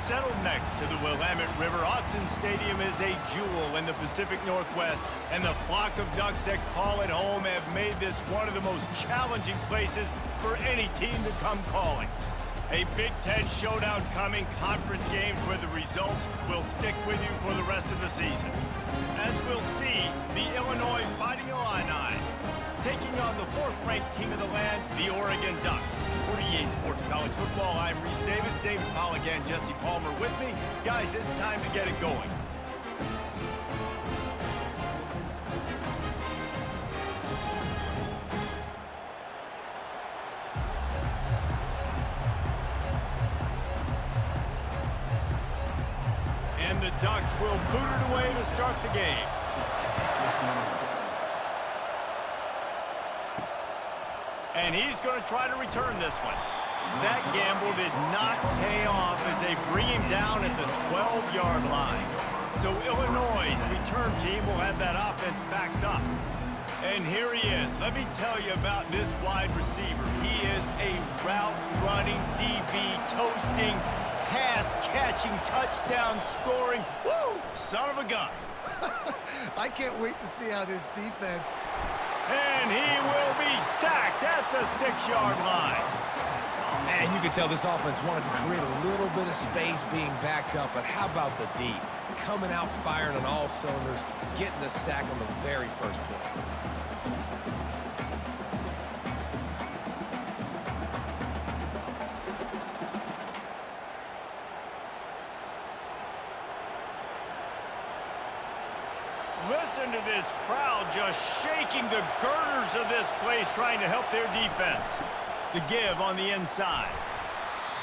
Settled next to the Willamette River, Autzen Stadium is a jewel in the Pacific Northwest, and the flock of Ducks that call it home have made this one of the most challenging places for any team to come calling. A Big Ten showdown coming, conference games where the results will stick with you for the rest of the season. As we'll see, the Illinois Fighting Illini taking on the fourth-ranked team of the land, the Oregon Ducks. For EA Sports College Football, I'm Reese Davis, David Powell again, Jesse Palmer with me. Guys, it's time to get it going. And the Ducks will boot it away to start the game. And he's going to try to return this one. That gamble did not pay off as they bring him down at the 12-yard line. So Illinois' return team will have that offense backed up. And here he is. Let me tell you about this wide receiver. He is a route-running DB, toasting, pass-catching, touchdown-scoring, woo, son of a gun. I can't wait to see how this defense... And he will be sacked at the 6-yard line. Man, you can tell this offense wanted to create a little bit of space being backed up, but how about the D? Coming out firing on all cylinders, getting the sack on the very first play. Listen to this crowd just shaking the girders of this place, trying to help their defense. The give on the inside.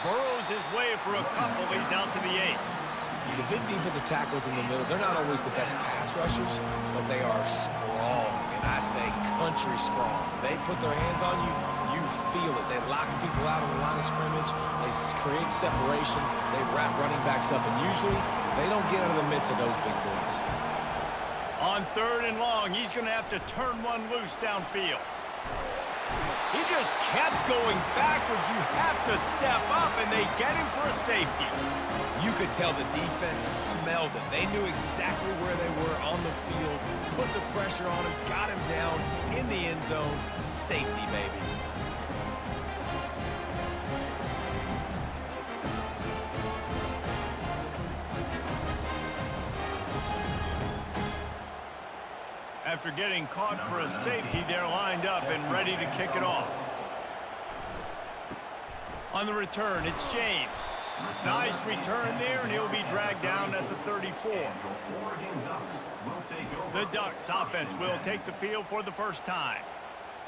Burrows his way for a couple. He's out to the 8. The big defensive tackles in the middle, they're not always the best pass rushers, but they are strong, and I say country strong. They put their hands on you, you feel it. They lock people out on the line of scrimmage. They create separation. They wrap running backs up, and usually they don't get out of the midst of those big boys. On 3rd and long, he's going to have to turn one loose downfield. He just kept going backwards. You have to step up, and they get him for a safety. You could tell the defense smelled it. They knew exactly where they were on the field, put the pressure on him, got him down in the end zone. Safety, baby. After getting caught for a safety, they're lined up and ready to kick it off. On the return, it's James. Nice return there, and he'll be dragged down at the 34. The Ducks offense will take the field for the first time.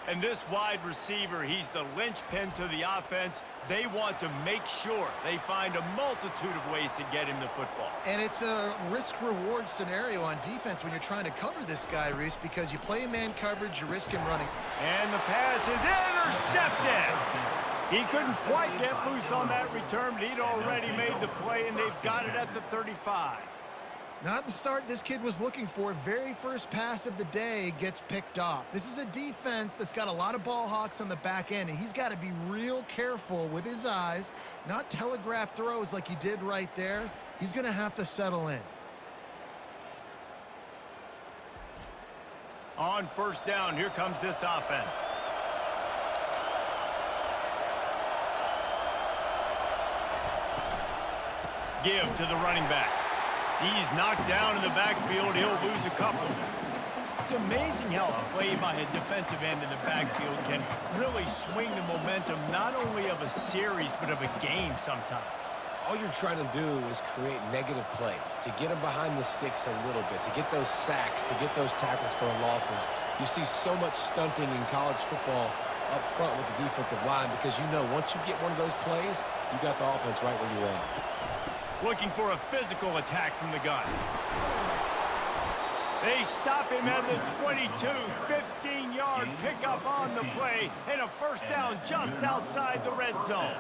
And this wide receiver, he's the linchpin to the offense. They want to make sure they find a multitude of ways to get him the football. And it's a risk-reward scenario on defense when you're trying to cover this guy, Reese, because you play man coverage, you risk him running. And the pass is intercepted. He couldn't quite get loose on that return, but he'd already made the play, and they've got it at the 35. Not the start this kid was looking for. Very first pass of the day gets picked off. This is a defense that's got a lot of ball hawks on the back end, and he's got to be real careful with his eyes, not telegraph throws like he did right there. He's going to have to settle in. On 1st down, here comes this offense. Give to the running back. He's knocked down in the backfield. He'll lose a couple. It's amazing how a play by a defensive end in the backfield can really swing the momentum not only of a series but of a game sometimes. All you're trying to do is create negative plays, to get them behind the sticks a little bit, to get those sacks, to get those tackles for losses. You see so much stunting in college football up front with the defensive line because you know once you get one of those plays, you got the offense right where you want. Looking for a physical attack from the gun. They stop him at the 22, 15-yard pickup on the play, and a 1st down just outside the red zone.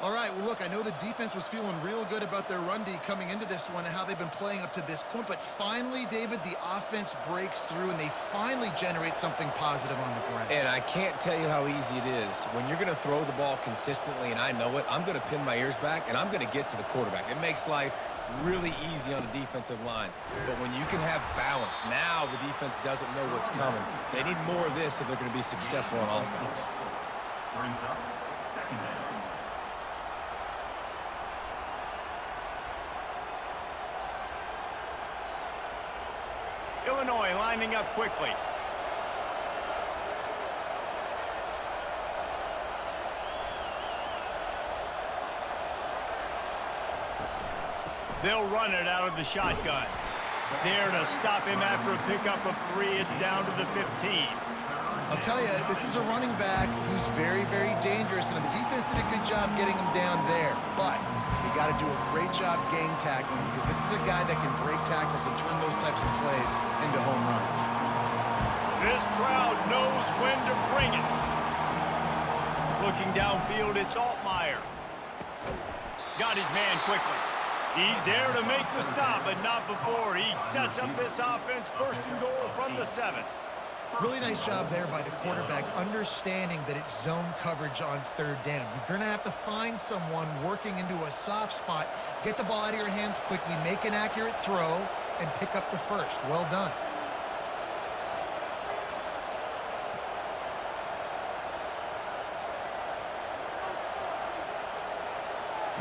All right, well, look, I know the defense was feeling real good about their run D coming into this one and how they've been playing up to this point, but finally, David, the offense breaks through and they finally generate something positive on the ground. And I can't tell you how easy it is. When you're going to throw the ball consistently, and I know it, I'm going to pin my ears back, and I'm going to get to the quarterback. It makes life really easy on the defensive line. But when you can have balance, now the defense doesn't know what's coming. They need more of this if they're going to be successful on offense. Brings up second down. Illinois lining up quickly. They'll run it out of the shotgun. There to stop him after a pickup of 3. It's down to the 15. I'll tell you, this is a running back who's very, very dangerous, and the defense did a good job getting him down there. But you got to do a great job gang tackling because this is a guy that can break tackles and turn those types of plays into home runs. This crowd knows when to bring it. Looking downfield, it's Altmaier. Got his man quickly. He's there to make the stop, but not before he sets up this offense. First and goal from the 7. Really nice job there by the quarterback, understanding that it's zone coverage on third down. You're going to have to find someone working into a soft spot, get the ball out of your hands quickly, make an accurate throw, and pick up the first. Well done.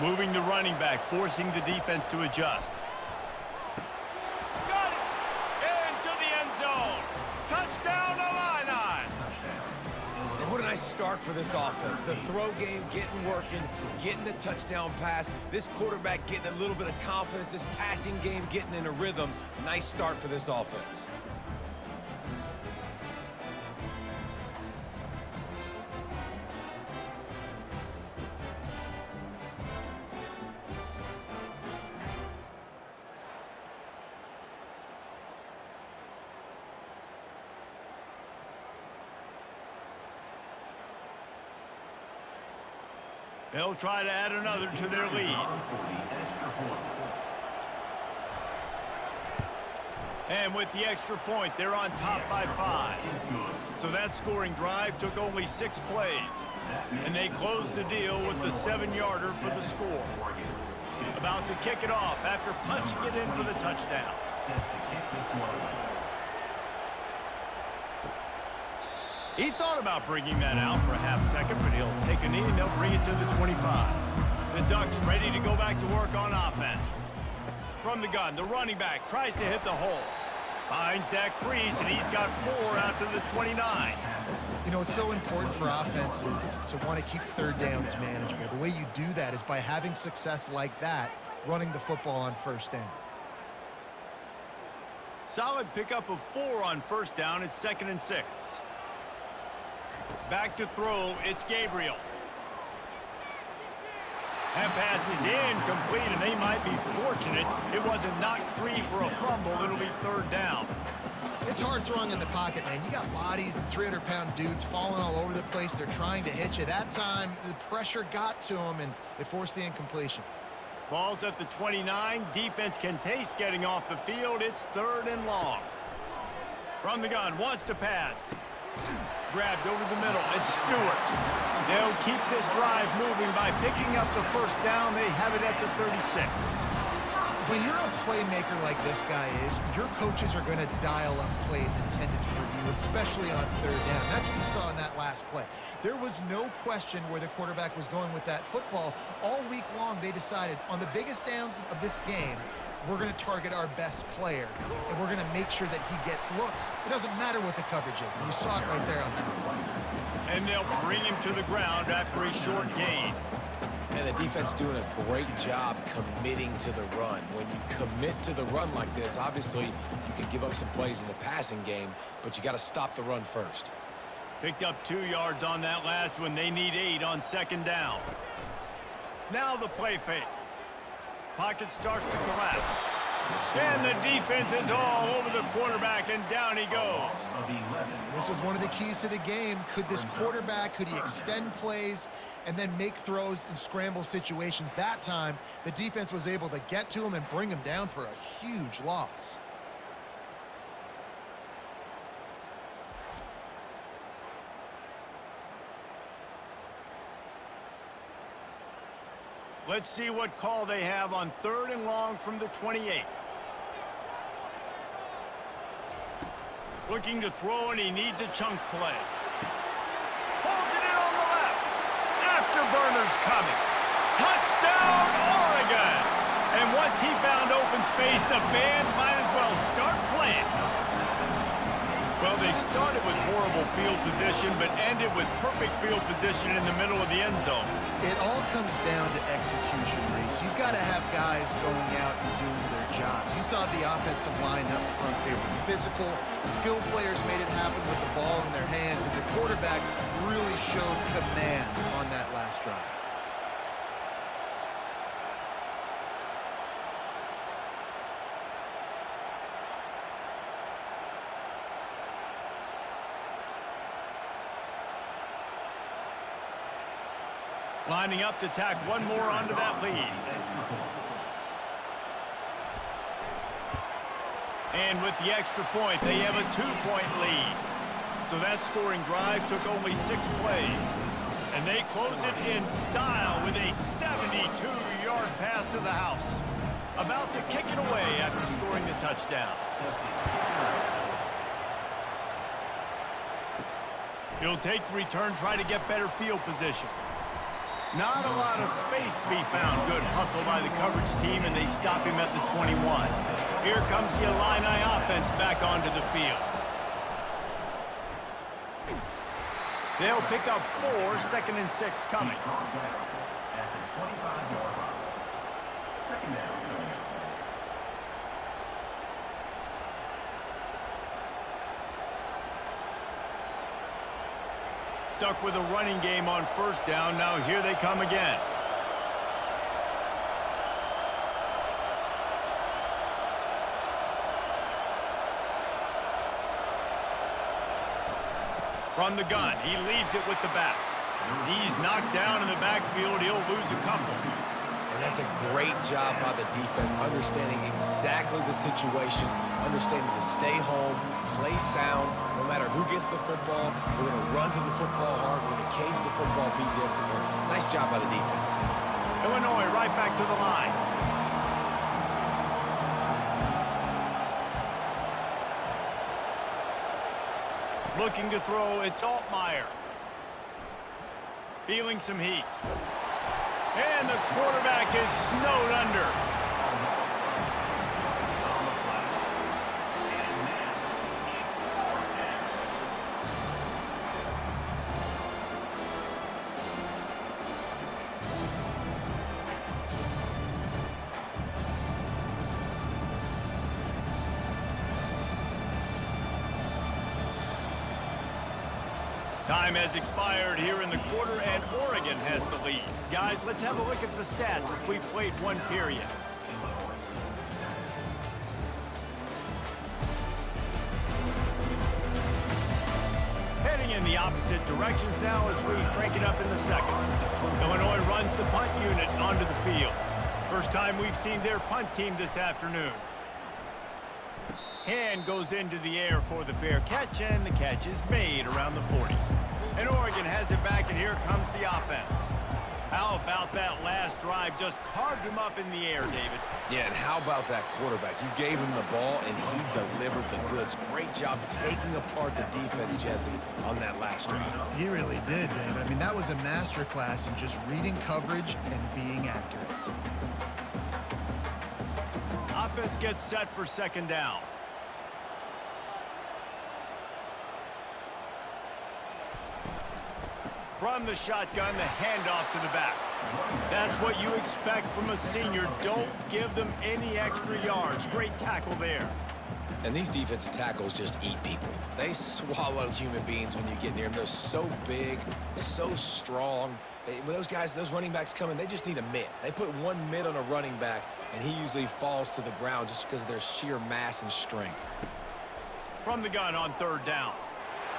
Moving the running back, forcing the defense to adjust. Got it! Into the end zone. Touchdown, Illini! And what a nice start for this offense. The throw game getting working, getting the touchdown pass. This quarterback getting a little bit of confidence. This passing game getting in a rhythm. Nice start for this offense. They'll try to add another to their lead. And with the extra point, they're on top by 5. So that scoring drive took only 6 plays. And they closed the deal with the 7-yarder for the score. About to kick it off after punching it in for the touchdown. He thought about bringing that out for a half second, but he'll take a knee and they'll bring it to the 25. The Ducks ready to go back to work on offense. From the gun, the running back tries to hit the hole. Finds that crease, and he's got 4 out to the 29. You know, it's so important for offenses to want to keep third downs manageable. The way you do that is by having success like that, running the football on first down. Solid pickup of 4 on first down. It's 2nd and 6. Back to throw, it's Gabriel. That pass is incomplete, and they might be fortunate it wasn't knocked free for a fumble. It'll be 3rd down. It's hard throwing in the pocket, man. You got bodies and 300-pound dudes falling all over the place. They're trying to hit you. That time, the pressure got to them, and it forced the incompletion. Ball's at the 29. Defense can taste getting off the field. It's 3rd and long. From the gun, wants to pass. Grabbed over the middle. It's Stewart. They'll keep this drive moving by picking up the first down. They have it at the 36. When you're a playmaker like this guy is, your coaches are going to dial up plays intended for you, especially on third down. That's what you saw in that last play. There was no question where the quarterback was going with that football. All week long, they decided on the biggest downs of this game, we're going to target our best player, and we're going to make sure that he gets looks. It doesn't matter what the coverage is, and you saw it right there on that. And they'll bring him to the ground after a short gain. And the defense doing a great job committing to the run. When you commit to the run like this, obviously you can give up some plays in the passing game, but you got to stop the run first. Picked up 2 yards on that last one. They need 8 on 2nd down. Now the play fake. Pocket starts to collapse. And the defense is all over the quarterback, and down he goes. This was one of the keys to the game. Could this quarterback, could he extend plays and then make throws in scramble situations? That time, the defense was able to get to him and bring him down for a huge loss. Let's see what call they have on 3rd and long from the 28. Looking to throw, and he needs a chunk play. Pulls it in on the left. Afterburner's coming. Touchdown, Oregon! And once he found open space, the band might as well start playing. Well, they started with horrible field position, but ended with perfect field position in the middle of the end zone. It all comes down to execution, Reese. You've got to have guys going out and doing their jobs. You saw the offensive line up front. They were physical. Skilled players made it happen with the ball in their hands, and the quarterback really showed command on that last drive. Lining up to tack one more onto that lead. And with the extra point, they have a 2-point lead. So that scoring drive took only 6 plays. And they close it in style with a 72-yard pass to the house. About to kick it away after scoring the touchdown. He'll take the return, try to get better field position. Not a lot of space to be found. Good hustle by the coverage team, and they stop him at the 21. Here comes the Illini offense back onto the field. They'll pick up 4, 2nd and 6 coming. At the 25-yard line. 2nd down. Stuck with a running game on 1st down. Now here they come again. From the gun, he leaves it with the back. He's knocked down in the backfield. He'll lose a couple. And that's a great job by the defense, understanding exactly the situation, understanding to stay home, play sound. No matter who gets the football, we're going to run to the football hard. We're going to cage the football, be disciplined. Nice job by the defense. Illinois right back to the line. Looking to throw, it's Altmaier. Feeling some heat. And the quarterback is snowed under. Time has expired here in the quarter, and Oregon has the lead. Guys, let's have a look at the stats as we've played one period. Heading in the opposite directions now as we crank it up in the second. Illinois runs the punt unit onto the field. First time we've seen their punt team this afternoon. Hand goes into the air for the fair catch, and the catch is made around the 40. And Oregon has it back, and here comes the offense. How about that last drive? Just carved him up in the air, David. Yeah, and how about that quarterback? You gave him the ball, and he delivered the goods. Great job taking apart the defense, Jesse, on that last drive. He really did, David. I mean, that was a masterclass in just reading coverage and being accurate. Offense gets set for 2nd down. From the shotgun, the handoff to the back. That's what you expect from a senior. Don't give them any extra yards. Great tackle there. And these defensive tackles just eat people. They swallow human beings when you get near them. They're so big, so strong. When those guys, those running backs come in, they just need a mitt. They put one mitt on a running back, and he usually falls to the ground just because of their sheer mass and strength. From the gun on third down.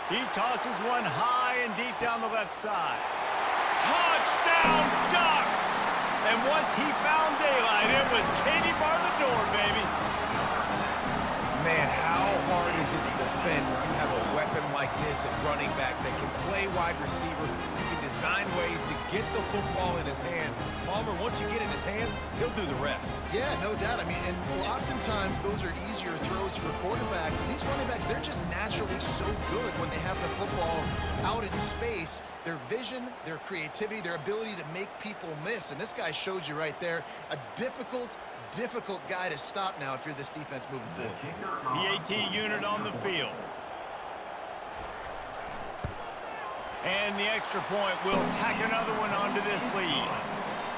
He tosses one high and deep down the left side. Touchdown, Ducks! And once he found daylight, it was Katie bar the door, baby. Man, how hard is it to defend when you have a weapon like this at running back that can play wide receiver, that can design ways to get the football in his hand? Palmer, once you get in his hands, he'll do the rest. Yeah, no doubt. I mean, and oftentimes those are easier throws for quarterbacks. And these running backs, they're just naturally so good when they have the football out in space. Their vision, their creativity, their ability to make people miss. And this guy showed you right there a difficult guy to stop now if you're this defense moving forward. PAT unit on the field. And the extra point will tack another one onto this lead.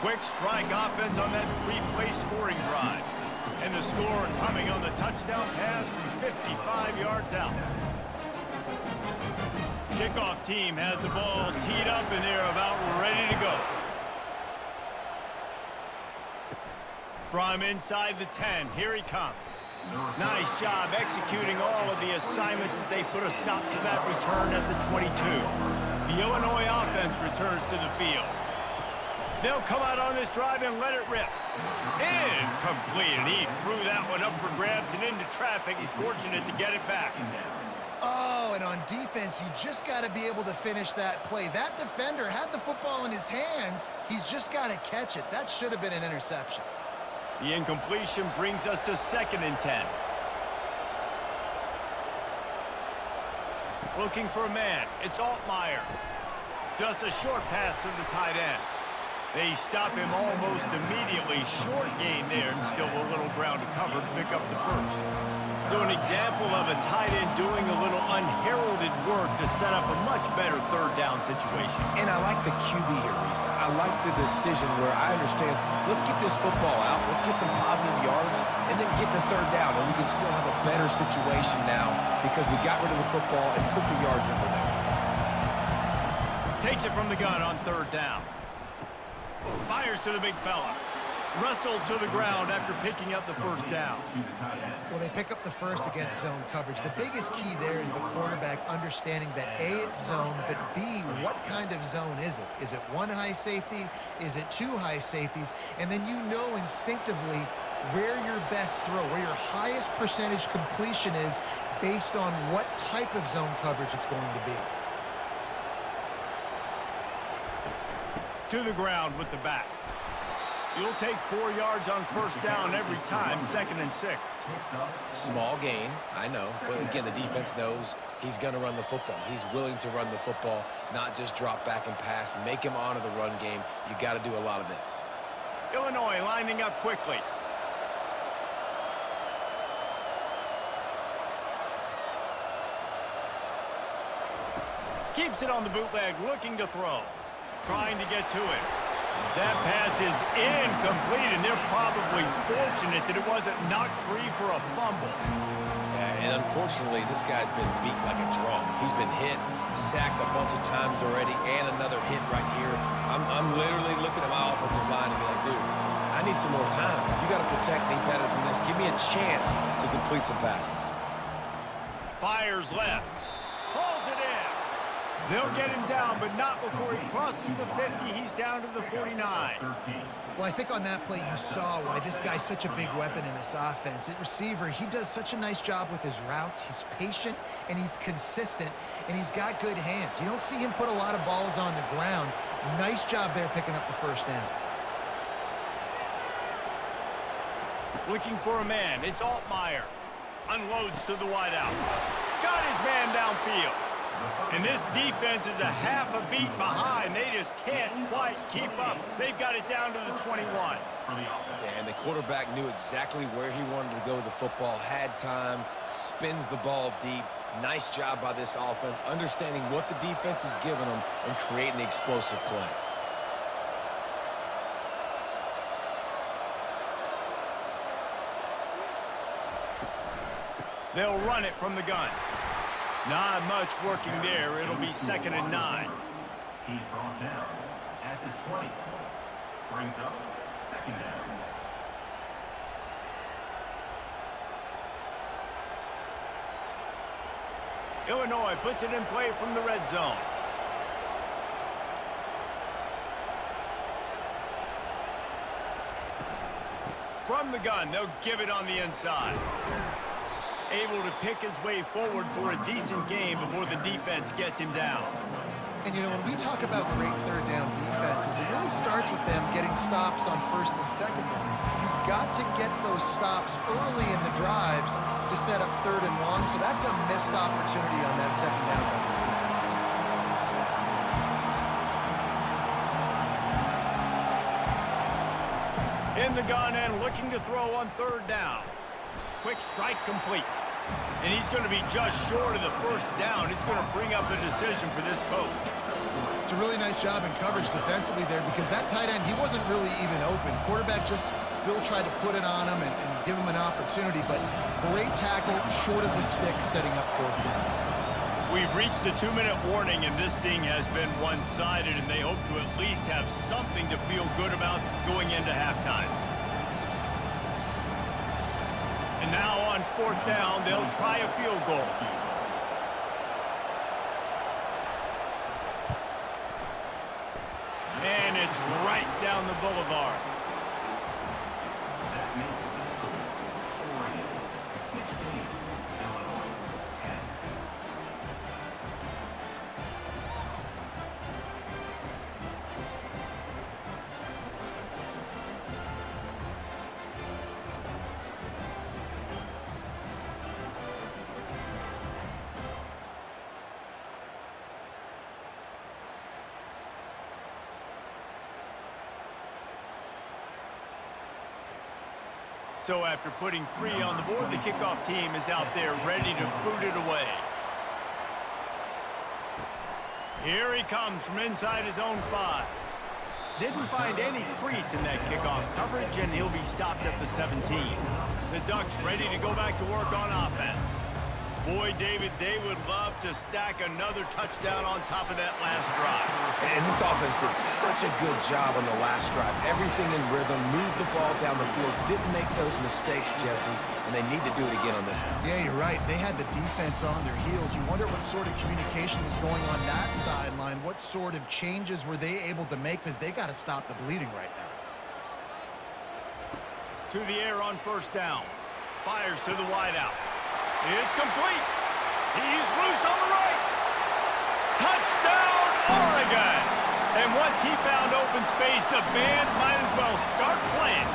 Quick strike offense on that three-play scoring drive. And the score coming on the touchdown pass from 55 yards out. Kickoff team has the ball teed up and they're about ready to go. From inside the 10, here he comes. Nice job executing all of the assignments as they put a stop to that return at the 22. The Illinois offense returns to the field. They'll come out on this drive and let it rip. Incomplete, and he threw that one up for grabs and into traffic, and fortunate to get it back. Oh, and on defense, you just got to be able to finish that play. That defender had the football in his hands. He's just got to catch it. That should have been an interception. The incompletion brings us to 2nd and 10. Looking for a man. It's Altmaier. Just a short pass to the tight end. They stop him almost immediately. Short gain there and still a little ground to cover to pick up the first. So an example of a tight end doing a little unheralded work to set up a much better third down situation. And I like the QB here, Reese. I like the decision where I understand, let's get this football out, let's get some positive yards, and then get to third down, and we can still have a better situation now because we got rid of the football and took the yards that were there. Takes it from the gun on third down. Fires to the big fella. Wrestled to the ground after picking up the first down. Well, they pick up the first against zone coverage. The biggest key there is the quarterback understanding that A, it's zone, but B, what kind of zone is it? Is it one high safety? Is it two high safeties? And then you know instinctively where your best throw, where your highest percentage completion is based on what type of zone coverage it's going to be. To the ground with the back. You'll take 4 yards on first down every time, 2nd and 6. Small gain, I know, but again, the defense knows he's going to run the football. He's willing to run the football, not just drop back and pass, make him honor the run game. You got to do a lot of this. Illinois lining up quickly. Keeps it on the bootleg, looking to throw. Trying to get to it. That pass is incomplete, and they're probably fortunate that it wasn't knocked free for a fumble. Yeah, and unfortunately, this guy's been beat like a drum. He's been hit, sacked a bunch of times already, and another hit right here. I'm literally looking at my offensive line and be like, dude, I need some more time. You got to protect me better than this. Give me a chance to complete some passes. Fires left. Pulls it in. They'll get him down, but not before he crosses the 50. He's down to the 49. Well, I think on that play you saw why this guy's such a big weapon in this offense. At receiver, he does such a nice job with his routes. He's patient, and he's consistent, and he's got good hands. You don't see him put a lot of balls on the ground. Nice job there picking up the first down. Looking for a man. It's Altmaier. Unloads to the wideout. Got his man downfield. And this defense is a half a beat behind. They just can't quite keep up. They've got it down to the 21. Yeah, and the quarterback knew exactly where he wanted to go with the football, had time, spins the ball deep. Nice job by this offense, understanding what the defense is giving them and creating the explosive play. They'll run it from the gun. Not much working there. It'll be 2nd and 9. He's brought down at the 20. Brings up 2nd down. Illinois puts it in play from the red zone. From the gun, they'll give it on the inside. Able to pick his way forward for a decent game before the defense gets him down. And, you know, when we talk about great third down defenses, it really starts with them getting stops on 1st and 2nd down. You've got to get those stops early in the drives to set up 3rd and 1, so that's a missed opportunity on that 2nd down by this defense. In the gun and looking to throw on 3rd down. Quick strike complete. And he's going to be just short of the 1st down. It's going to bring up a decision for this coach. It's a really nice job in coverage defensively there because that tight end, he wasn't really even open. Quarterback just still tried to put it on him and give him an opportunity, but great tackle, short of the stick, setting up 4th down. We've reached the 2-minute warning, and this thing has been one-sided, and they hope to at least have something to feel good about going into halftime. And now on 4th down, they'll try a field goal. And it's right down the boulevard. That makes the score 40-16. Illinois 10. So after putting 3 on the board, the kickoff team is out there ready to boot it away. Here he comes from inside his own 5. Didn't find any crease in that kickoff coverage, and he'll be stopped at the 17. The Ducks ready to go back to work on offense. Boy, David, they would love to stack another touchdown on top of that last drive. And this offense did such a good job on the last drive. Everything in rhythm, moved the ball down the field, didn't make those mistakes, Jesse, and they need to do it again on this one. Yeah, you're right. They had the defense on their heels. You wonder what sort of communication was going on that sideline. What sort of changes were they able to make, because they got to stop the bleeding right now. To the air on 1st down. Fires to the wideout. It's complete. He's loose on the right. Touchdown, Oregon. And once he found open space, the band might as well start playing.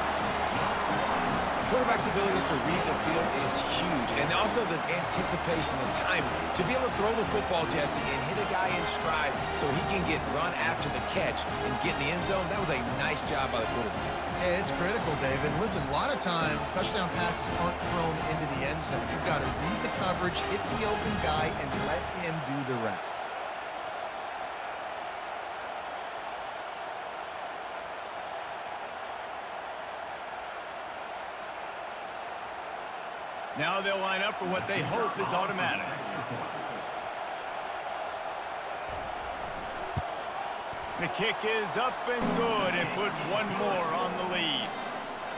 Quarterback's abilities to read the field is huge, and also the anticipation, the timing. To be able to throw the football, Jesse, and hit a guy in stride so he can get run after the catch and get in the end zone, that was a nice job by the quarterback. Yeah, it's critical, David. Listen, a lot of times, touchdown passes aren't thrown into the end zone. You've got to read the coverage, hit the open guy, and let him do the rest. Now they'll line up for what they hope is automatic. The kick is up and good, and put one more on the lead.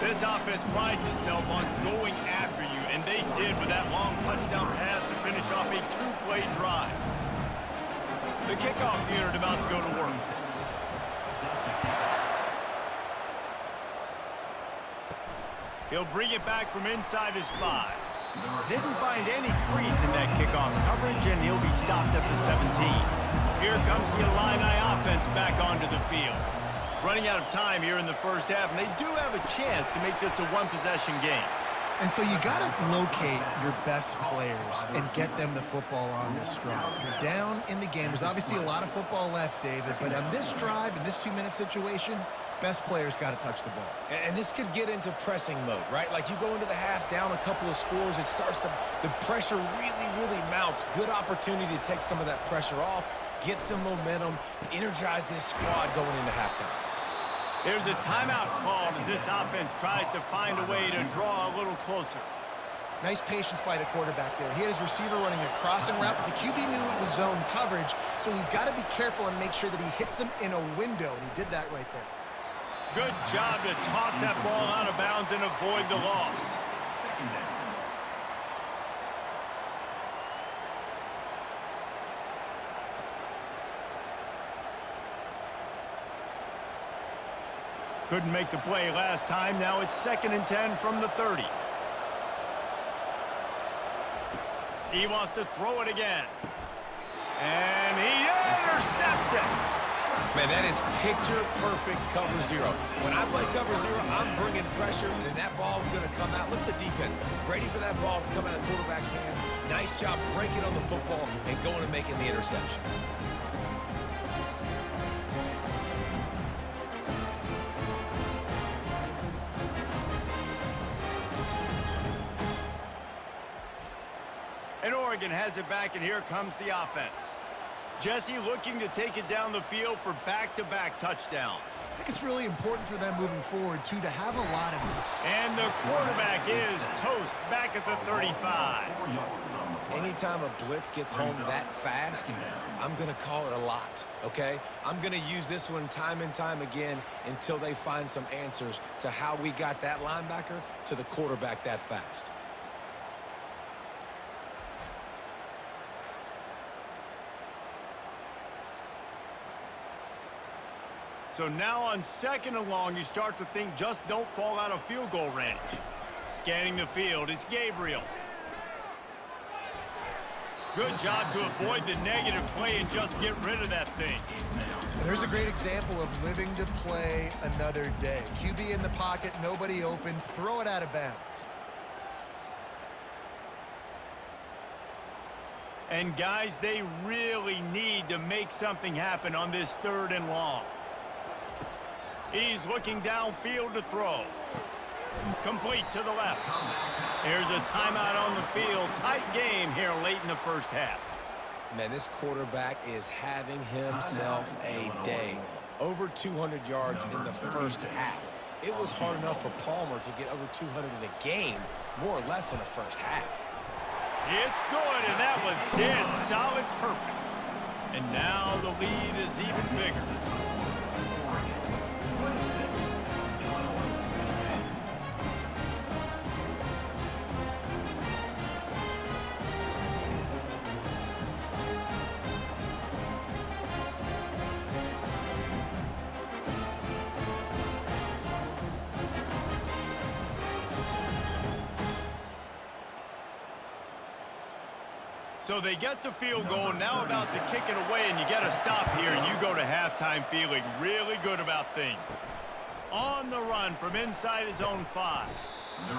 This offense prides itself on going after you, and they did with that long touchdown pass to finish off a 2-play drive. The kickoff unit about to go to work. He'll bring it back from inside his 5. Didn't find any crease in that kickoff coverage, and he'll be stopped at the 17. Here comes the Illini offense back onto the field. Running out of time here in the 1st half, and they do have a chance to make this a one-possession game. And so you got to locate your best players and get them the football on this drive. You're down in the game. There's obviously a lot of football left, David, but on this drive, in this 2-minute situation, best players got to touch the ball. And this could get into pressing mode, right? Like you go into the half down a couple of scores, it starts to, the pressure really mounts. Good opportunity to take some of that pressure off, get some momentum, energize this squad going into halftime. There's a timeout called as this offense tries to find a way to draw a little closer. Nice patience by the quarterback there. He had his receiver running a crossing route, but the QB knew it was zone coverage, so he's got to be careful and make sure that he hits him in a window, and he did that right there. Good job to toss that ball out of bounds and avoid the loss. Second down. Couldn't make the play last time. Now it's 2nd and 10 from the 30. He wants to throw it again. And he intercepts it. Man, that is picture-perfect cover zero. When I play cover zero, I'm bringing pressure, and then that ball's going to come out. Look at the defense. Ready for that ball to come out of the quarterback's hand. Nice job breaking on the football and going and making the interception. And Oregon has it back, and here comes the offense. Jesse looking to take it down the field for back-to-back touchdowns. I think it's really important for them moving forward, too, to have a lot of it. And the quarterback is toast back at the 35. Anytime a blitz gets home that fast, I'm going to call it a lot, okay? I'm going to use this one time and time again until they find some answers to how we got that linebacker to the quarterback that fast. So now on 2nd and long, you start to think just don't fall out of field goal range. Scanning the field, it's Gabriel. Good job to avoid the negative play and just get rid of that thing. And there's a great example of living to play another day. QB in the pocket, nobody open, throw it out of bounds. And guys, they really need to make something happen on this 3rd and long. He's looking downfield to throw. Complete to the left. Here's a timeout on the field. Tight game here late in the first half. Man, this quarterback is having himself a day. Over 200 yards in the first half. It was hard enough for Palmer to get over 200 in a game, more or less in the first half. It's good, and that was dead solid perfect. And now the lead is even bigger. So they get the field goal, now about to kick it away, and you got to stop here, and you go to halftime feeling really good about things. On the run from inside his own 5.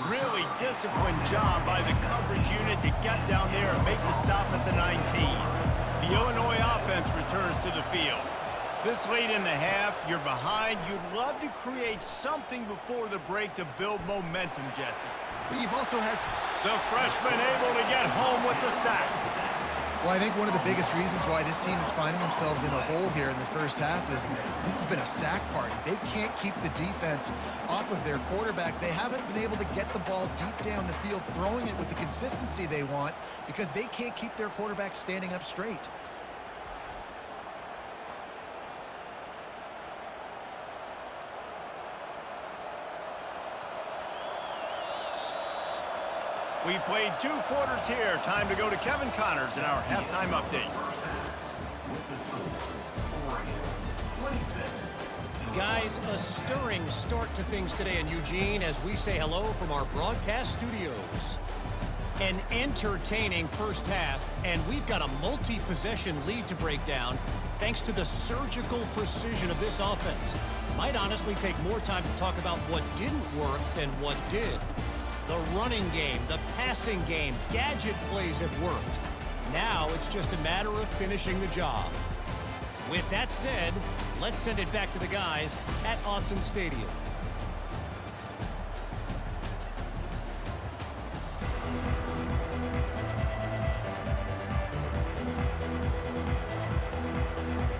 Really disciplined job by the coverage unit to get down there and make the stop at the 19. The Illinois offense returns to the field. This late in the half, you're behind. You'd love to create something before the break to build momentum, Jesse. But you've also had the freshman able to get home with the sack. Well, I think one of the biggest reasons why this team is finding themselves in a hole here in the first half is this has been a sack party. They can't keep the defense off of their quarterback. They haven't been able to get the ball deep down the field, throwing it with the consistency they want because they can't keep their quarterback standing up straight. We've played 2 quarters here. Time to go to Kevin Connors in our halftime update. Guys, a stirring start to things today in Eugene as we say hello from our broadcast studios. An entertaining first half, and we've got a multi-possession lead to break down thanks to the surgical precision of this offense. Might honestly take more time to talk about what didn't work than what did. The running game, the passing game, gadget plays have worked. Now it's just a matter of finishing the job. With that said, let's send it back to the guys at Autzen Stadium.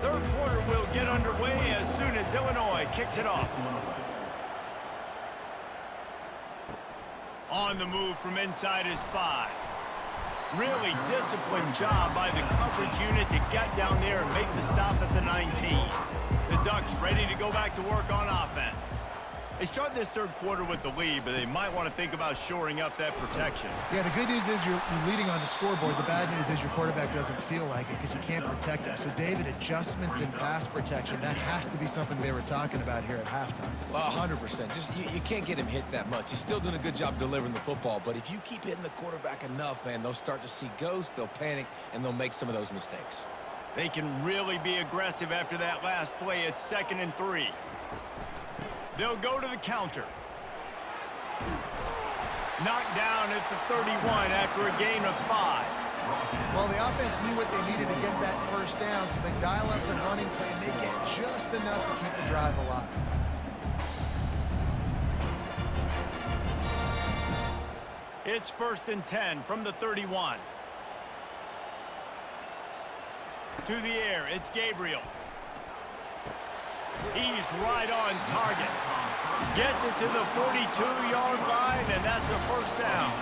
Third quarter will get underway as soon as Illinois kicks it off. On the move from inside his 5. Really disciplined job by the coverage unit to get down there and make the stop at the 19. The Ducks ready to go back to work on offense. They start this third quarter with the lead, but they might want to think about shoring up that protection. Yeah, the good news is you're leading on the scoreboard. The bad news is your quarterback doesn't feel like it because you can't protect him. So, David, adjustments in pass protection, that has to be something they were talking about here at halftime. Well, 100%. Just you can't get him hit that much. He's still doing a good job delivering the football, but if you keep hitting the quarterback enough, man, they'll start to see ghosts, they'll panic, and they'll make some of those mistakes. They can really be aggressive after that last play. It's 2nd and 3. They'll go to the counter. Knocked down at the 31 after a gain of 5. Well, the offense knew what they needed to get that first down, so they dial up the running play, and they get just enough to keep the drive alive. It's 1st and 10 from the 31. To the air, it's Gabriel. He's right on target. Gets it to the 42-yard line, and that's a first down.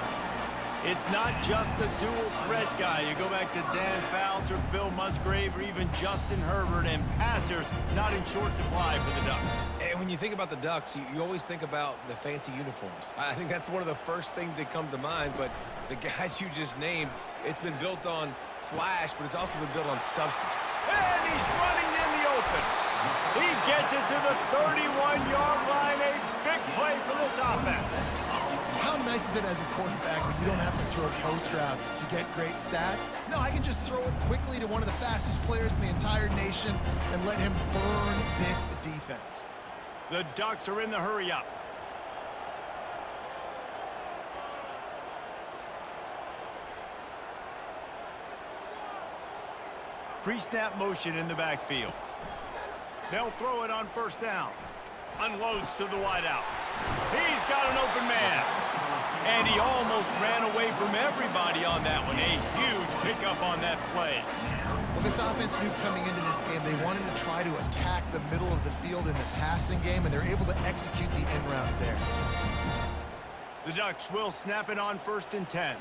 It's not just a dual threat guy. You go back to Dan Fouts or Bill Musgrave or even Justin Herbert, and passers not in short supply for the Ducks. And when you think about the Ducks, you always think about the fancy uniforms. I think that's one of the first things that come to mind, but the guys you just named, it's been built on flash, but it's also been built on substance. And he's running in the open. He gets it to the 31-yard line. A big play for this offense. How nice is it as a quarterback when you don't have to throw post routes to get great stats? No, I can just throw it quickly to one of the fastest players in the entire nation and let him burn this defense. The Ducks are in the hurry-up. Pre-snap motion in the backfield. They'll throw it on first down. Unloads to the wideout. He's got an open man. And he almost ran away from everybody on that one. A huge pickup on that play. Well, this offense knew coming into this game they wanted to try to attack the middle of the field in the passing game, and they're able to execute the end route there. The Ducks will snap it on 1st and 10.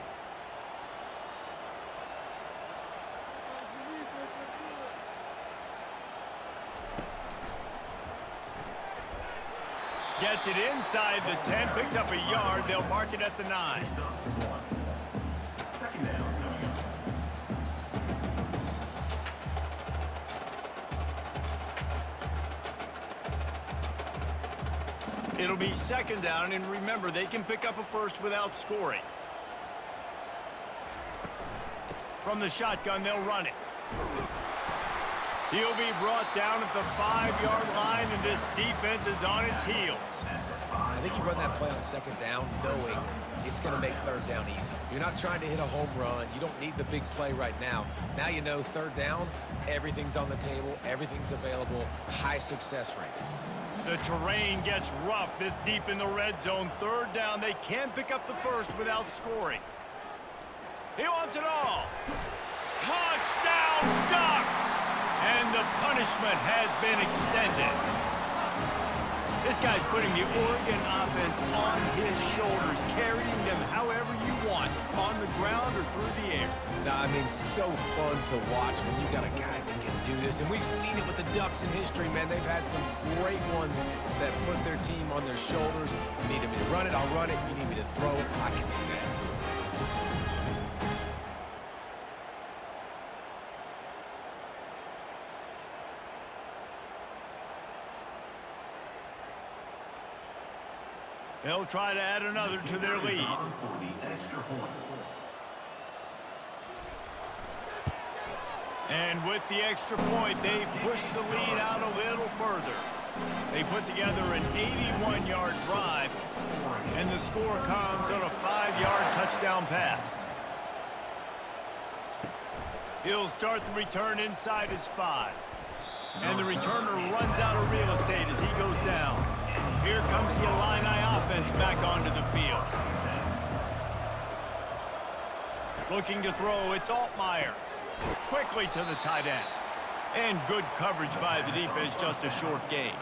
Gets it inside the 10, picks up a yard. They'll mark it at the 9. 2nd down coming up. It'll be 2nd down, and remember, they can pick up a first without scoring. From the shotgun, they'll run it. He'll be brought down at the 5-yard line, and this defense is on its heels. I think you run that play on 2nd down knowing it's going to make 3rd down easy. You're not trying to hit a home run. You don't need the big play right now. Now you know 3rd down, everything's on the table, everything's available, high success rate. The terrain gets rough this deep in the red zone. 3rd down, they can't pick up the first without scoring. He wants it all. Touchdown, Ducks! And the punishment has been extended. This guy's putting the Oregon offense on his shoulders, carrying them however you want, on the ground or through the air. I mean, so fun to watch when you've got a guy that can do this. And we've seen it with the Ducks in history, man. They've had some great ones that put their team on their shoulders. You need me to run it, I'll run it. You need me to throw it, I can do that too. They'll try to add another to their lead. For the extra point. And with the extra point, they push the lead out a little further. They put together an 81-yard drive, and the score comes on a 5-yard touchdown pass. He'll start the return inside his 5. And the returner runs out of real estate as he goes down. Here comes the Illini offense back onto the field. Looking to throw, it's Altmaier. Quickly to the tight end. And good coverage by the defense, just a short gain.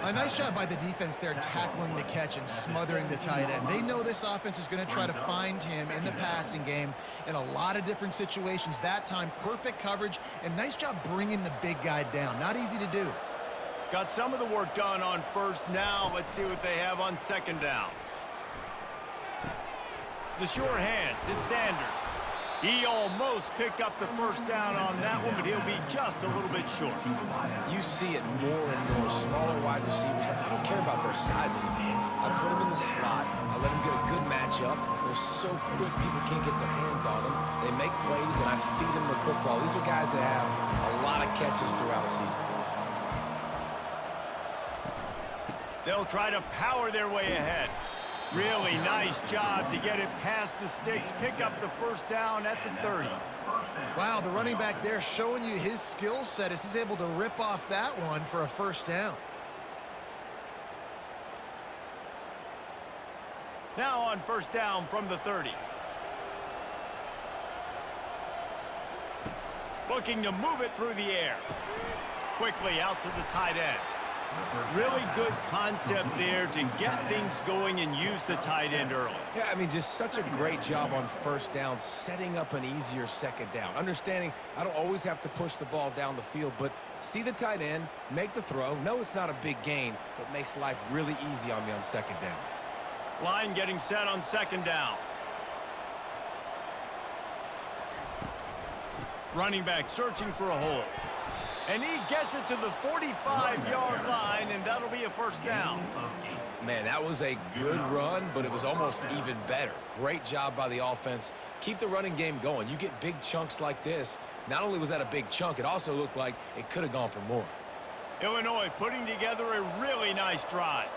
A nice job by the defense there tackling the catch and smothering the tight end. They know this offense is going to try to find him in the passing game in a lot of different situations. That time, perfect coverage, and nice job bringing the big guy down. Not easy to do. Got some of the work done on first. Now let's see what they have on second down. The sure hands, it's Sanders. He almost picked up the first down on that one, but he'll be just a little bit short. You see it more and more. Smaller wide receivers, I don't care about their size anymore. I put them in the slot. I let them get a good matchup. They're so quick, people can't get their hands on them. They make plays, and I feed them the football. These are guys that have a lot of catches throughout a season. They'll try to power their way ahead. Really nice job to get it past the sticks, pick up the first down at the 30. Wow, the running back there showing you his skill set as he's able to rip off that one for a first down. Now on first down from the 30. Looking to move it through the air. Quickly out to the tight end. Really good concept there to get things going and use the tight end early. Yeah, I mean, just such a great job on first down, setting up an easier second down. Understanding I don't always have to push the ball down the field, but see the tight end, make the throw. No, it's not a big gain, but makes life really easy on me on second down. Line getting set on second down. Running back searching for a hole. And he gets it to the 45-yard line, and that'll be a first down. Man, that was a good run, but it was almost even better. Great job by the offense. Keep the running game going. You get big chunks like this. Not only was that a big chunk, it also looked like it could have gone for more. Illinois putting together a really nice drive.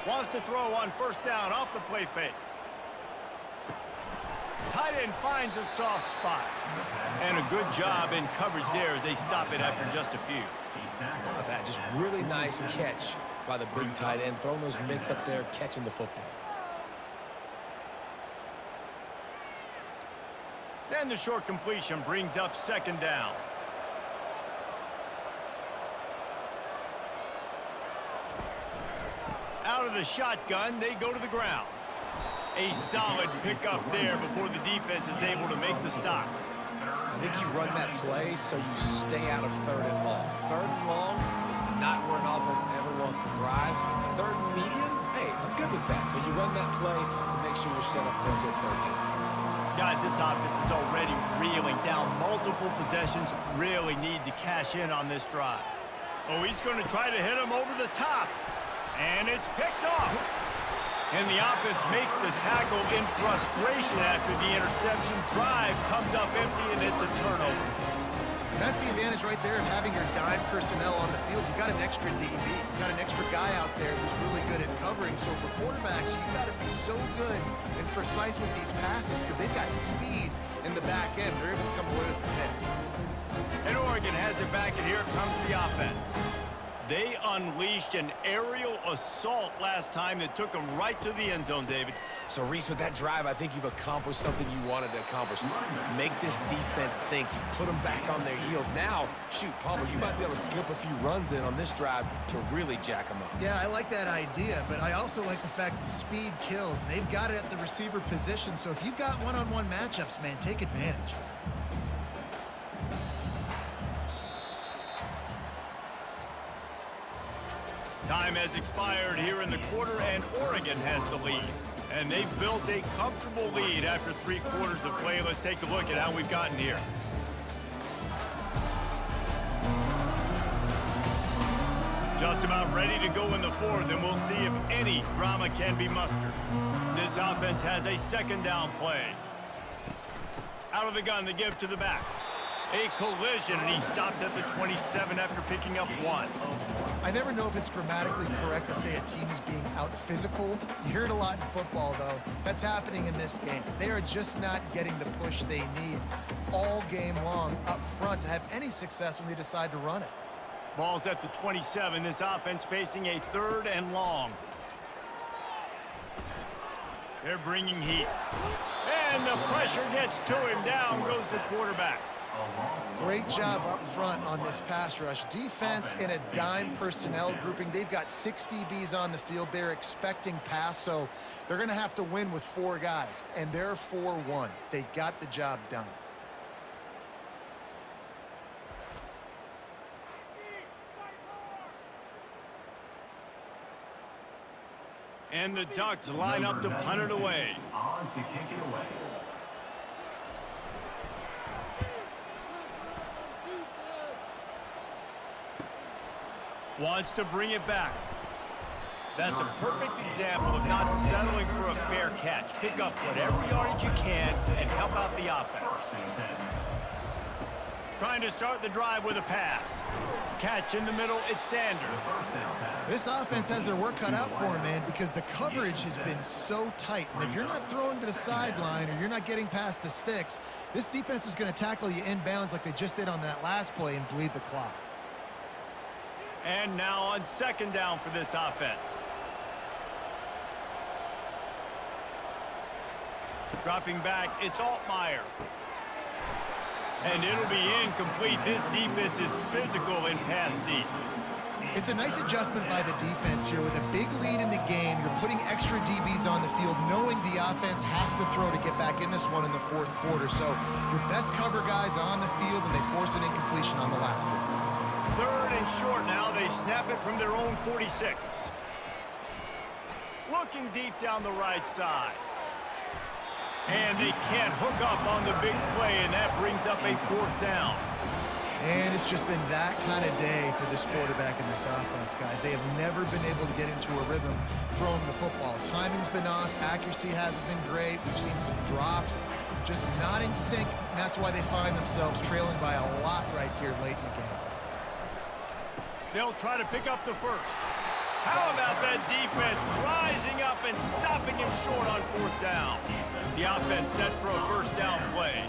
Wants to throw on first down off the play fake. Tight end finds a soft spot. And a good job in coverage there as they stop it after just a few. Oh, that just really nice catch by the big tight end. Throwing those mitts up there, catching the football. Then the short completion brings up second down. Out of the shotgun, they go to the ground. A solid pickup there before the defense is able to make the stop. I think you run that play so you stay out of third and long. Third and long is not where an offense ever wants to thrive. Third and medium, hey, I'm good with that. So you run that play to make sure you're set up for a good third down. Guys, this offense is already reeling down multiple possessions. Really need to cash in on this drive. Oh, he's going to try to hit him over the top. And it's picked off. And the offense makes the tackle in frustration after the interception. Drive comes up empty, and it's a turnover. That's the advantage right there of having your dime personnel on the field. You got an extra DB. You got an extra guy out there who's really good at covering. So for quarterbacks, you got to be so good and precise with these passes because they've got speed in the back end. They're able to come away with the pick. And Oregon has it back, and here comes the offense. They unleashed an aerial assault last time that took them right to the end zone, David. So, Reese, with that drive, I think you've accomplished something you wanted to accomplish. Make this defense think. You put them back on their heels. Now, shoot, Palmer, you might be able to slip a few runs in on this drive to really jack them up. Yeah, I like that idea, but I also like the fact that speed kills. And they've got it at the receiver position, so if you've got one-on-one matchups, man, take advantage. Time has expired here in the quarter, and Oregon has the lead. And they've built a comfortable lead after 3 quarters of play. Let's take a look at how we've gotten here. Just about ready to go in the fourth, and we'll see if any drama can be mustered. This offense has a second down play. Out of the gun to give to the back. A collision, and he stopped at the 27 after picking up 1. I never know if it's grammatically correct to say a team is being out-physicaled. You hear it a lot in football, though. That's happening in this game. They are just not getting the push they need all game long up front to have any success when they decide to run it. Ball's at the 27. This offense facing a 3rd and long. They're bringing heat. And the pressure gets to him. Down goes the quarterback. Great job up front on this pass rush. Defense in a dime personnel grouping. They've got 6 DBs on the field. They're expecting pass, so they're going to have to win with 4 guys, and they're 4-1. They got the job done. And the Ducks line up to punt it away. On to kick it away. Wants to bring it back. That's a perfect example of not settling for a fair catch. Pick up whatever yardage you can and help out the offense. Trying to start the drive with a pass. Catch in the middle, it's Sanders. This offense has their work cut out for them, man, because the coverage has been so tight. And if you're not throwing to the sideline or you're not getting past the sticks, this defense is going to tackle you inbounds like they just did on that last play and bleed the clock. And now on 2nd down for this offense. Dropping back, it's Altmaier. And it'll be incomplete. This defense is physical in pass deep. It's a nice adjustment by the defense here. With a big lead in the game, you're putting extra DBs on the field, knowing the offense has to throw to get back in this one in the 4th quarter. So your best cover guys on the field, and they force an incompletion on the last one. 3rd and short now. They snap it from their own 46. Looking deep down the right side. And they can't hook up on the big play, and that brings up a 4th down. And it's just been that kind of day for this quarterback and this offense, guys. They have never been able to get into a rhythm throwing the football. Timing's been off. Accuracy hasn't been great. We've seen some drops. Just not in sync, and that's why they find themselves trailing by a lot right here late in the game. They'll try to pick up the first. How about that defense rising up and stopping him short on 4th down? The offense set for a 1st down play.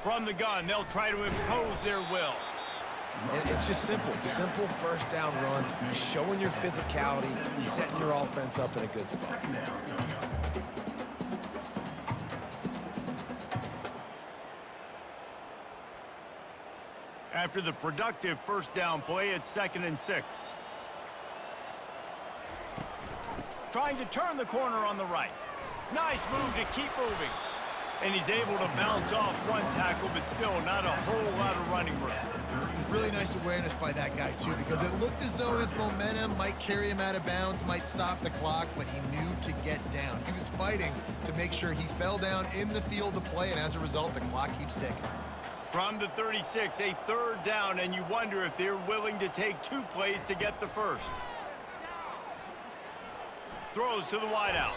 From the gun, they'll try to impose their will. And it's just simple 1st down run, showing your physicality, setting your offense up in a good spot. After the productive 1st down play, it's 2nd and 6. Trying to turn the corner on the right. Nice move to keep moving. And he's able to bounce off one tackle, but still not a whole lot of running room. Really nice awareness by that guy, too, because it looked as though his momentum might carry him out of bounds, might stop the clock, but he knew to get down. He was fighting to make sure he fell down in the field of play, and as a result, the clock keeps ticking. From the 36, a 3rd down, and you wonder if they're willing to take 2 plays to get the first. Throws to the wideout.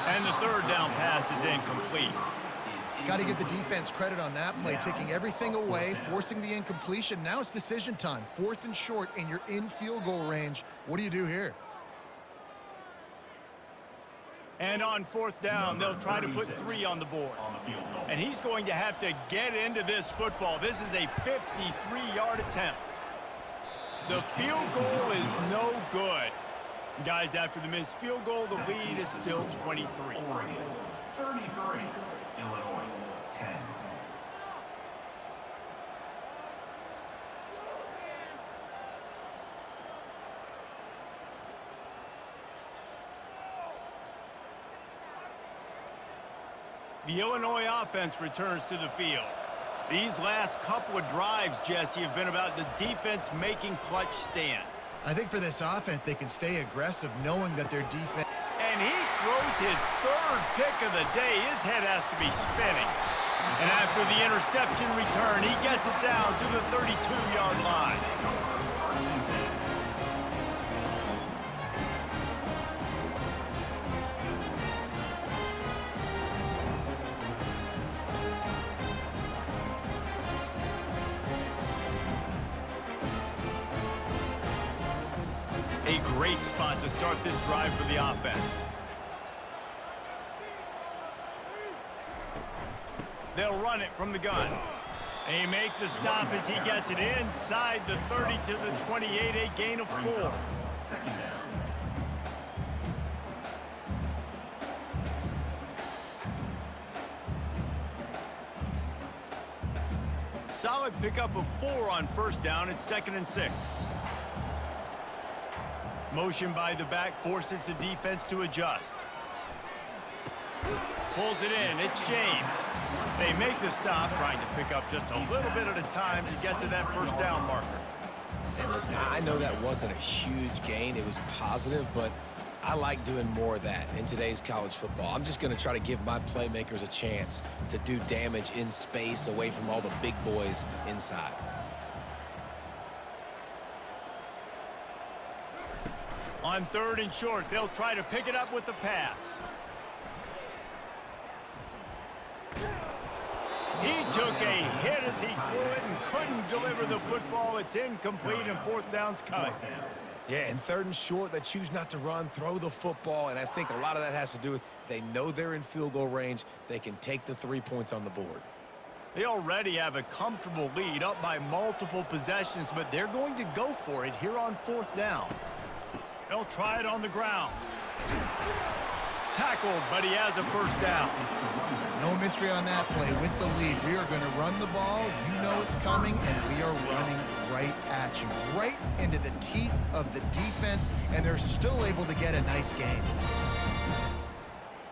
And the 3rd down pass is incomplete. Got to give the defense credit on that play, taking everything away, forcing the incompletion. Now it's decision time. 4th and short, and you're in field goal range. What do you do here? And on 4th down, they'll try to put 3 on the board. And he's going to have to get into this football. This is a 53-yard attempt. The field goal is no good. Guys, after the missed field goal, the lead is still 23. Oregon 33, Illinois 10. The Illinois offense returns to the field. These last couple of drives, Jesse, have been about the defense making clutch stand. I think for this offense, they can stay aggressive knowing that their defense... And he throws his 3rd pick of the day. His head has to be spinning. And after the interception return, he gets it down to the 32-yard line. A great spot to start this drive for the offense. They'll run it from the gun. They make the stop as he gets it inside the 30 to the 28, a gain of 4. solid pickup of 4 on first down. It's 2nd and 6. Motion by the back forces the defense to adjust. Pulls it in. It's James. They make the stop, trying to pick up just a little bit at a time to get to that first down marker. And listen, I know that wasn't a huge gain. It was positive, but I like doing more of that in today's college football. I'm just going to try to give my playmakers a chance to do damage in space away from all the big boys inside. On 3rd and short, they'll try to pick it up with the pass. He took a hit as he threw it and couldn't deliver the football. It's incomplete, and 4th down's coming. Yeah, and 3rd and short, they choose not to run, throw the football, and I think a lot of that has to do with they know they're in field goal range. They can take the 3 points on the board. They already have a comfortable lead, up by multiple possessions, but they're going to go for it here on 4th down. They'll try it on the ground. Tackled, but he has a first down. No mystery on that play. With the lead, we are going to run the ball. You know it's coming, and we are running right at you, right into the teeth of the defense, and they're still able to get a nice gain.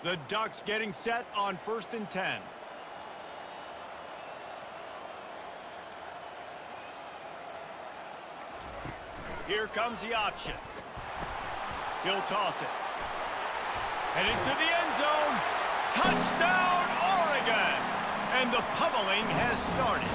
The Ducks getting set on 1st and 10. Here comes the option. He'll toss it. And into the end zone. Touchdown, Oregon! And the pummeling has started.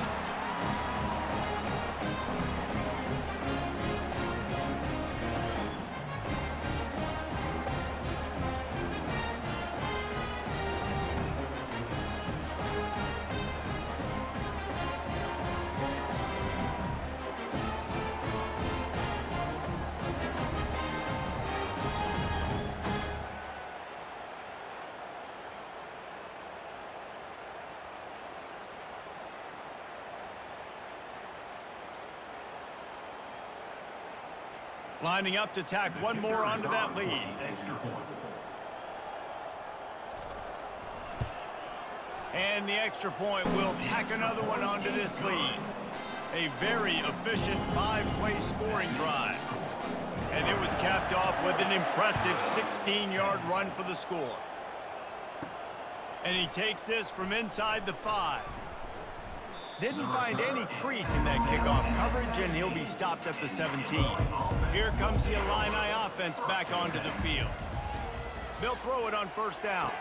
Lining up to tack one more onto that lead. And the extra point will tack another one onto this lead. A very efficient 5-play scoring drive. And it was capped off with an impressive 16-yard run for the score. And he takes this from inside the 5. Didn't find any crease in that kickoff coverage, and he'll be stopped at the 17. Here comes the Illini offense back onto the field. They'll throw it on first down.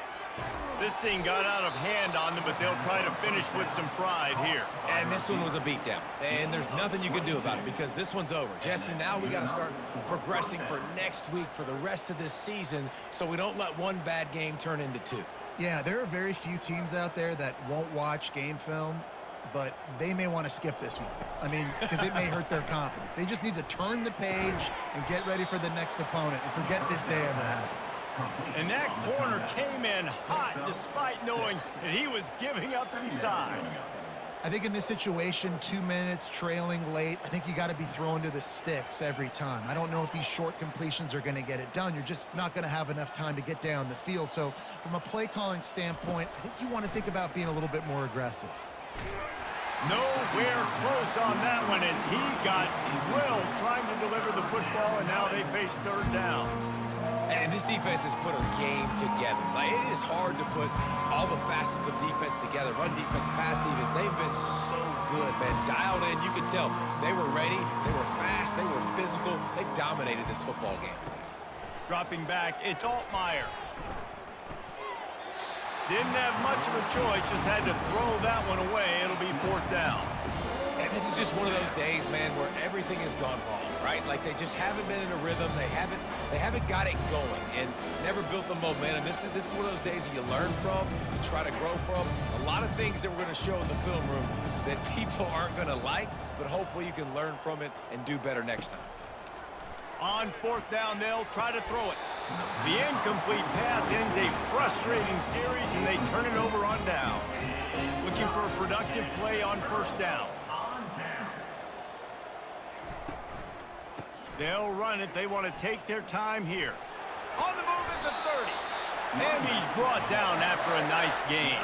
This thing got out of hand on them, but they'll try to finish with some pride here. And this one was a beatdown, and there's nothing you can do about it because this one's over. Jesse, now we got to start progressing for next week for the rest of this season so we don't let one bad game turn into 2. Yeah, there are very few teams out there that won't watch game film, but they may want to skip this one. I mean, because it may hurt their confidence. They just need to turn the page and get ready for the next opponent and forget this day ever happened. And that corner came in hot despite knowing that he was giving up some size. I think in this situation, 2 minutes trailing late, I think you got to be thrown to the sticks every time. I don't know if these short completions are going to get it done. You're just not going to have enough time to get down the field. So from a play calling standpoint, I think you want to think about being a little bit more aggressive. Nowhere close on that one as he got drilled trying to deliver the football, and now they face 3rd down. And this defense has put a game together. Like, it is hard to put all the facets of defense together. Run defense, pass defense. They've been so good, man. Dialed in, you can tell. They were ready. They were fast. They were physical. They dominated this football game today. Dropping back, it's Altmaier. Didn't have much of a choice, just had to throw that one away. It'll be 4th down. And this is just one of those days, man, where everything has gone wrong, right? Like they just haven't been in a rhythm. They haven't got it going and never built the momentum. This is one of those days that you learn from, you try to grow from. A lot of things that we're going to show in the film room that people aren't going to like, but hopefully you can learn from it and do better next time. On 4th down, they'll try to throw it. The incomplete pass ends a frustrating series, and they turn it over on downs. Looking for a productive play on 1st down. They'll run it. They want to take their time here. On the move at the 30. And he's brought down after a nice gain.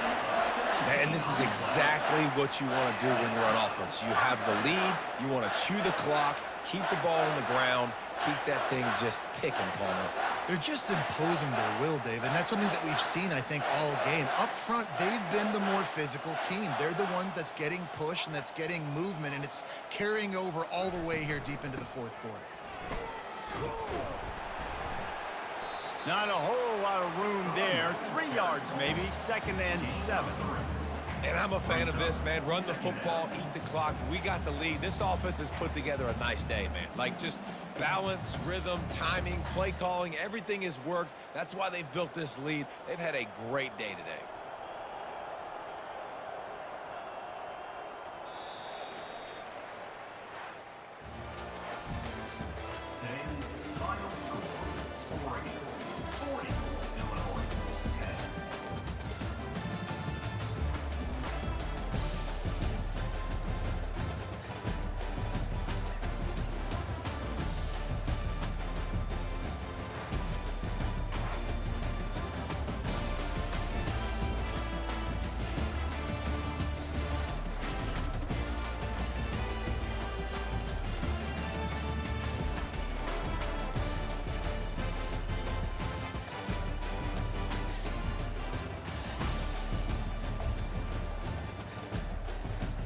And this is exactly what you want to do when you're on offense. You have the lead, you want to chew the clock, keep the ball on the ground, keep that thing just ticking, Palmer. They're just imposing their will, Dave, and that's something that we've seen, I think, all game. Up front, they've been the more physical team. They're the ones that's getting pushed and that's getting movement, and it's carrying over all the way here deep into the fourth quarter. Not a whole lot of room there. 3 yards maybe, 2nd and 7. And I'm a fan of this, man. Run the football, eat the clock. We got the lead. This offense has put together a nice day, man. Like, just balance, rhythm, timing, play calling, everything has worked. That's why they've built this lead. They've had a great day today.